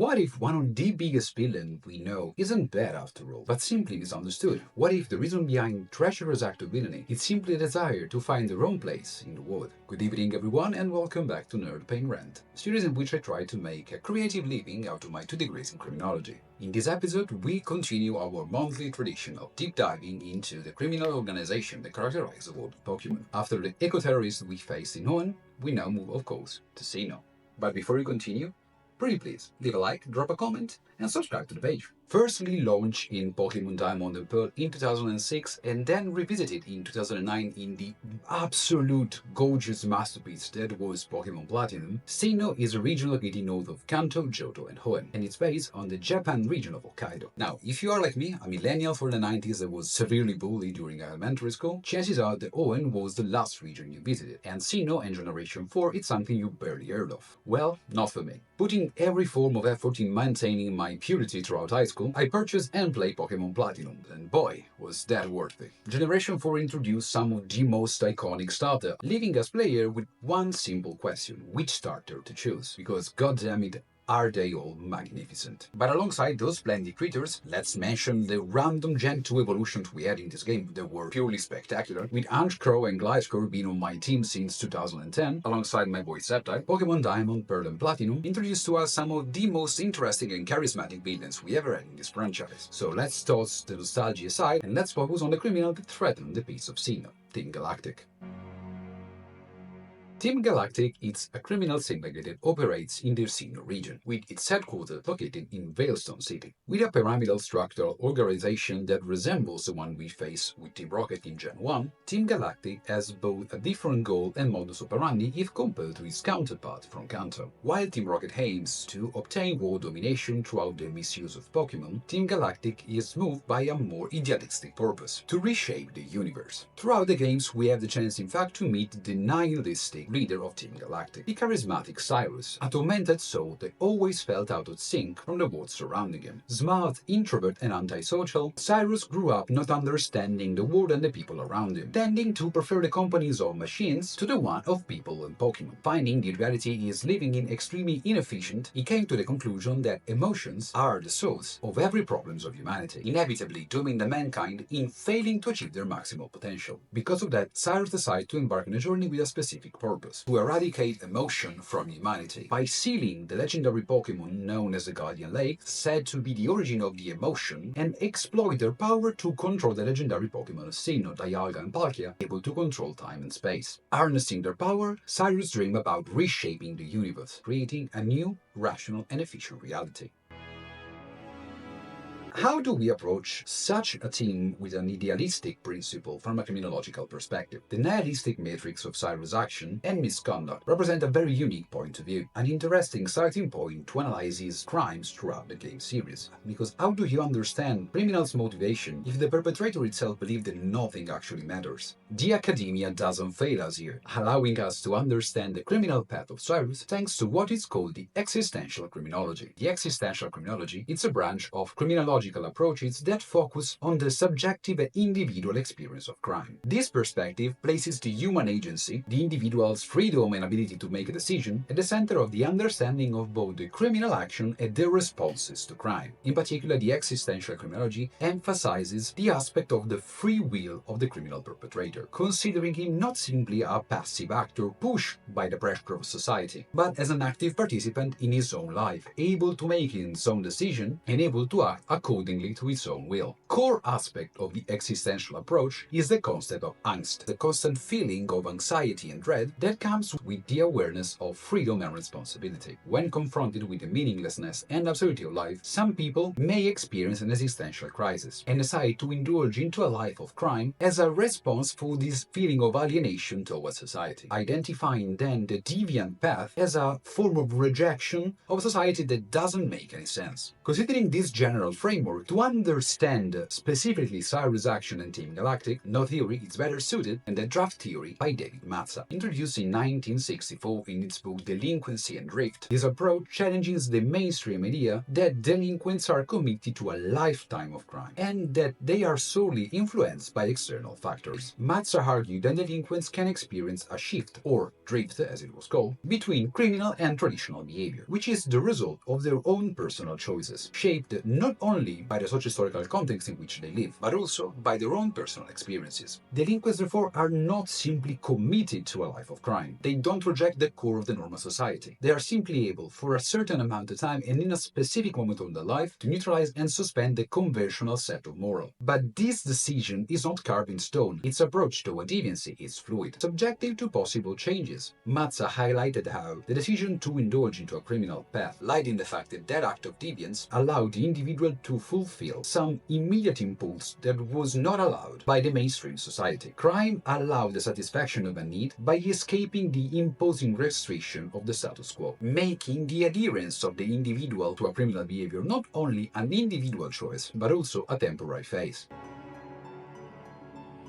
What if one of the biggest villains we know isn't bad after all, but simply misunderstood? What if the reason behind treacherous act of villainy is simply a desire to find their own place in the world? Good evening everyone and welcome back to Nerd Pain Rant, a series in which I try to make a creative living out of my 2 degrees in criminology. In this episode, we continue our monthly tradition of deep diving into the criminal organization that characterizes the world of Pokemon. After the eco-terrorists we faced in Sinnoh, we now move, of course, to Sinnoh. But before we continue, pretty please, leave a like, drop a comment, and subscribe to the page. Firstly launched in Pokemon Diamond and Pearl in 2006 and then revisited in 2009 in the absolute gorgeous masterpiece that was Pokemon Platinum, Sinnoh is a region located north of Kanto, Johto, and Hoenn, and it's based on the Japan region of Hokkaido. Now, if you are like me, a millennial from the 90s that was severely bullied during elementary school, chances are that Hoenn was the last region you visited, and Sinnoh and Generation 4 is something you barely heard of. Well, not for me. Putting every form of effort in maintaining my purity throughout high school, I purchased and played Pokemon Platinum, and boy, was that worthy. Generation 4 introduced some of the most iconic starter, leaving us player with one simple question: which starter to choose? Because goddammit, are they all magnificent. But alongside those splendid creatures, let's mention the random Gen 2 evolutions we had in this game that were purely spectacular, with Crow and Gliscor being on my team since 2010, alongside my boy Sceptile. Pokemon Diamond, Pearl and Platinum introduced to us some of the most interesting and charismatic villains we ever had in this franchise. So let's toss the nostalgia aside and let's focus on the criminal that threatened the peace of Sinnoh, Team Galactic. Team Galactic is a criminal syndicate that operates in the Sinnoh region, with its headquarters located in Veilstone City. With a pyramidal structural organization that resembles the one we face with Team Rocket in Gen 1, Team Galactic has both a different goal and modus operandi if compared to its counterpart from Kanto. While Team Rocket aims to obtain world domination throughout the misuse of Pokemon, Team Galactic is moved by a more idealistic purpose: to reshape the universe. Throughout the games, we have the chance in fact to meet the nihilistic leader of Team Galactic, the charismatic Cyrus, a tormented soul that always felt out of sync from the world surrounding him. Smart, introvert and antisocial, Cyrus grew up not understanding the world and the people around him, tending to prefer the companies of machines to the one of people and Pokemon. Finding the reality he is living in extremely inefficient, he came to the conclusion that emotions are the source of every problems of humanity, inevitably dooming the mankind in failing to achieve their maximal potential. Because of that, Cyrus decided to embark on a journey with a specific purpose: to eradicate emotion from humanity by sealing the legendary Pokemon known as the Guardian Lake, said to be the origin of the emotion, and exploit their power to control the legendary Pokemon of Sinnoh, Dialga and Palkia, able to control time and space. Harnessing their power, Cyrus dreamed about reshaping the universe, creating a new, rational and efficient reality. How do we approach such a team with an idealistic principle from a criminological perspective? The nihilistic matrix of Cyrus' action and misconduct represent a very unique point of view, an interesting starting point to analyze his crimes throughout the game series. Because how do you understand criminals' motivation if the perpetrator itself believes that nothing actually matters? The academia doesn't fail us here, allowing us to understand the criminal path of Cyrus thanks to what is called the Existential Criminology. The Existential Criminology is a branch of criminology approaches that focus on the subjective and individual experience of crime. This perspective places the human agency, the individual's freedom and ability to make a decision, at the center of the understanding of both the criminal action and their responses to crime. In particular, the existential criminology emphasizes the aspect of the free will of the criminal perpetrator, considering him not simply a passive actor pushed by the pressure of society, but as an active participant in his own life, able to make his own decision and able to act accordingly to its own will. Core aspect of the existential approach is the concept of angst, the constant feeling of anxiety and dread that comes with the awareness of freedom and responsibility. When confronted with the meaninglessness and absurdity of life, some people may experience an existential crisis and decide to indulge into a life of crime as a response for this feeling of alienation towards society, identifying then the deviant path as a form of rejection of society that doesn't make any sense. Considering this general framework, framework to understand specifically Cyrus' action and Team Galactic, no theory is better suited than the draft theory by David Matza. Introduced in 1964 in its book Delinquency and Drift, this approach challenges the mainstream idea that delinquents are committed to a lifetime of crime, and that they are solely influenced by external factors. Matza argued that delinquents can experience a shift, or drift as it was called, between criminal and traditional behavior, which is the result of their own personal choices, shaped not only by the socio-historical context in which they live, but also by their own personal experiences. Delinquents, therefore, are not simply committed to a life of crime. They don't reject the core of the normal society. They are simply able, for a certain amount of time and in a specific moment of their life, to neutralize and suspend the conventional set of moral. But this decision is not carved in stone. Its approach toward deviancy is fluid, subjective to possible changes. Matza highlighted how the decision to indulge into a criminal path lied in the fact that that act of deviance allowed the individual to fulfill some immediate impulse that was not allowed by the mainstream society. Crime allowed the satisfaction of a need by escaping the imposing restriction of the status quo, making the adherence of the individual to a criminal behavior not only an individual choice, but also a temporary phase.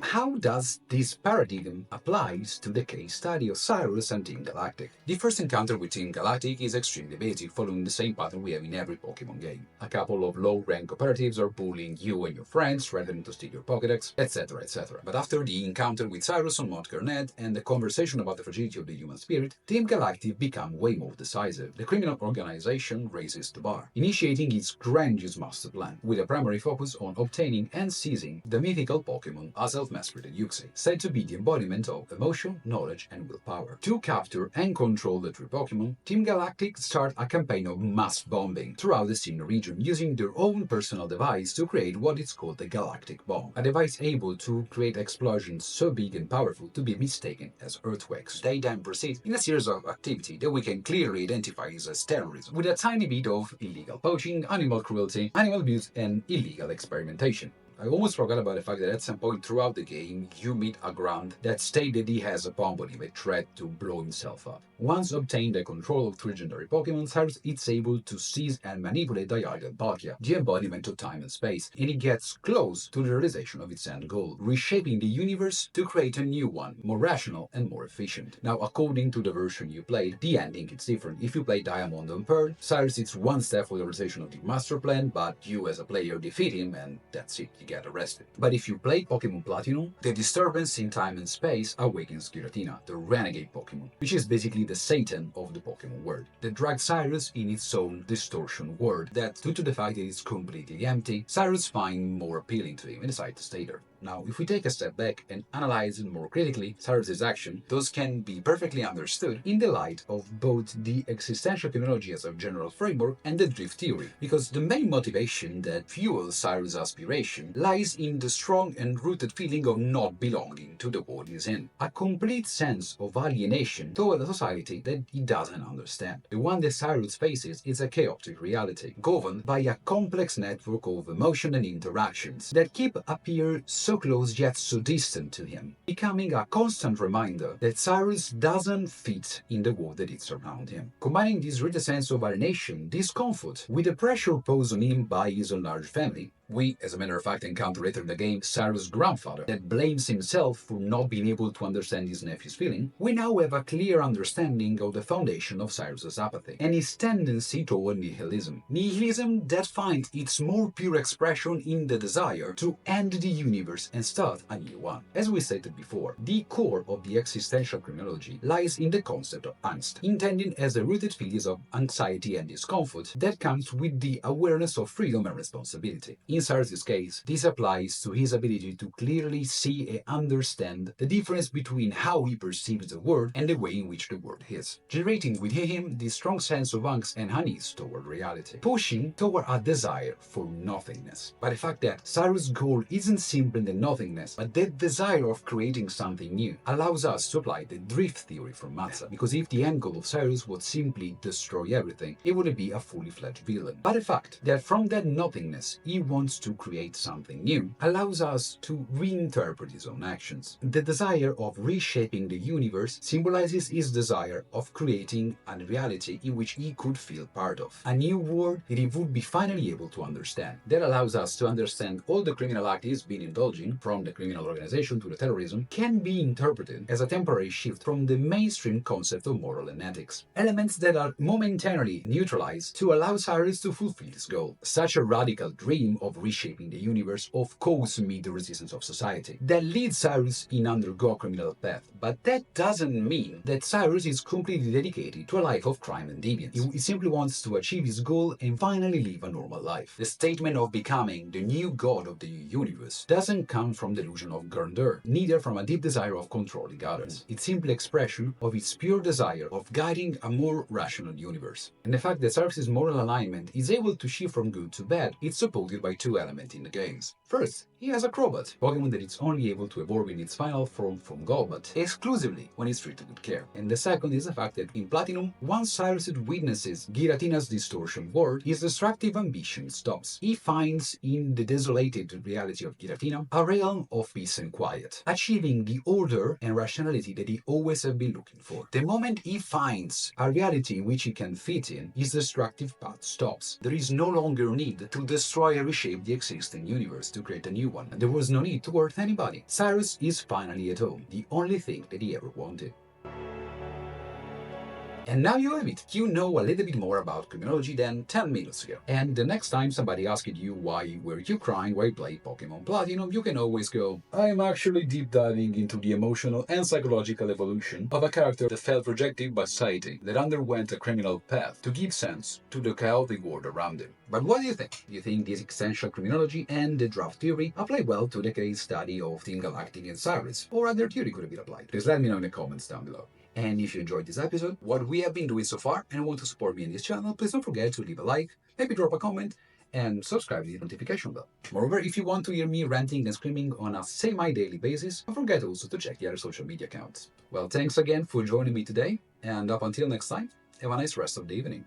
How does this paradigm apply to the case study of Cyrus and Team Galactic? The first encounter with Team Galactic is extremely basic, following the same pattern we have in every Pokemon game. A couple of low-rank operatives are bullying you and your friends, threatening to steal your Pokédex, etc, etc. But after the encounter with Cyrus on Mount Garnet and the conversation about the fragility of the human spirit, Team Galactic become way more decisive. The criminal organization raises the bar, initiating its grandiose master plan, with a primary focus on obtaining and seizing the mythical Pokemon as self-mastered Yuxi, said to be the embodiment of emotion, knowledge, and willpower. To capture and control the three Pokemon, Team Galactic start a campaign of mass bombing throughout the Sinnoh region, using their own personal device to create what is called the Galactic Bomb, a device able to create explosions so big and powerful to be mistaken as earthquakes. They then proceed in a series of activity that we can clearly identify as terrorism, with a tiny bit of illegal poaching, animal cruelty, animal abuse, and illegal experimentation. I almost forgot about the fact that at some point throughout the game, you meet a Grunt that stated he has a bomb on him, a threat to blow himself up. Once obtained the control of three legendary Pokemon, Cyrus is able to seize and manipulate the island Palkia, the embodiment of time and space, and it gets close to the realization of its end goal, reshaping the universe to create a new one, more rational and more efficient. Now, according to the version you played, the ending is different. If you play Diamond and Pearl, Cyrus is one step for the realization of the master plan, but you as a player defeat him and that's it. Get arrested. But if you play Pokemon Platinum, the disturbance in time and space awakens Giratina, the renegade Pokemon, which is basically the Satan of the Pokemon world, that drags Cyrus in its own distortion world that, due to the fact that it's completely empty, Cyrus finds more appealing to him and decides to stay there. Now, if we take a step back and analyze it more critically, Cyrus' action, those can be perfectly understood in the light of both the existential criminology as a general framework and the drift theory, because the main motivation that fuels Cyrus' aspiration lies in the strong and rooted feeling of not belonging to the world he's in, a complete sense of alienation toward a society that he doesn't understand. The one that Cyrus faces is a chaotic reality, governed by a complex network of emotion and interactions that keep appear so close yet so distant to him, becoming a constant reminder that Cyrus doesn't fit in the world that is around him. Combining this rooted sense of alienation, discomfort, with the pressure posed on him by his enlarged family, we, as a matter of fact, encounter later in the game Cyrus' grandfather that blames himself for not being able to understand his nephew's feeling. We now have a clear understanding of the foundation of Cyrus' apathy and his tendency toward nihilism. Nihilism that finds its more pure expression in the desire to end the universe and start a new one. As we stated before, the core of the existential criminology lies in the concept of angst, intended as the rooted feelings of anxiety and discomfort that comes with the awareness of freedom and responsibility. In Cyrus' case, this applies to his ability to clearly see and understand the difference between how he perceives the world and the way in which the world is, generating within him this strong sense of angst and unease toward reality, pushing toward a desire for nothingness. But the fact that Cyrus' goal isn't simply the nothingness, but the desire of creating something new, allows us to apply the drift theory from Matza, because if the end goal of Cyrus would simply destroy everything, it wouldn't be a fully fledged villain. But the fact that from that nothingness he wants wants to create something new, allows us to reinterpret his own actions. The desire of reshaping the universe symbolizes his desire of creating a reality in which he could feel part of, a new world that he would be finally able to understand. That allows us to understand all the criminal act he's been indulging, from the criminal organization to the terrorism, can be interpreted as a temporary shift from the mainstream concept of moral and ethics. Elements that are momentarily neutralized to allow Cyrus to fulfill his goal. Such a radical dream of reshaping the universe of course meet the resistance of society that leads Cyrus in undergo a criminal path. But that doesn't mean that Cyrus is completely dedicated to a life of crime and deviance. He simply wants to achieve his goal and finally live a normal life. The statement of becoming the new god of the universe doesn't come from delusion of grandeur, neither from a deep desire of controlling others. It's simply expression of its pure desire of guiding a more rational universe. And the fact that Cyrus' moral alignment is able to shift from good to bad is supported by two elements in the games. First, he has a Crobat, Pokemon that is only able to evolve in its final form from Golbat, exclusively when it's treated with care. And the second is the fact that in Platinum, once Cyrus witnesses Giratina's distortion world, his destructive ambition stops. He finds in the desolated reality of Giratina a realm of peace and quiet, achieving the order and rationality that he always has been looking for. The moment he finds a reality in which he can fit in, his destructive path stops. There is no longer need to destroy and reshape the existing universe to create a new one, and there was no need to hurt anybody. Cyrus is finally at home, the only thing that he ever wanted. And now you have it. You know a little bit more about criminology than 10 minutes ago. And the next time somebody asked you why were you crying while you played Pokemon Platinum, you can always go, I'm actually deep diving into the emotional and psychological evolution of a character that felt rejected by society, that underwent a criminal path to give sense to the chaotic world around him. But what do you think? Do you think this existential criminology and the draft theory apply well to the case study of Team Galactic and Cyrus, or other theory could have been applied? Please let me know in the comments down below. And if you enjoyed this episode, what we have been doing so far, and want to support me in this channel, please don't forget to leave a like, maybe drop a comment, and subscribe to the notification bell. Moreover, if you want to hear me ranting and screaming on a semi-daily basis, don't forget also to check the other social media accounts. Well, thanks again for joining me today, and up until next time, have a nice rest of the evening.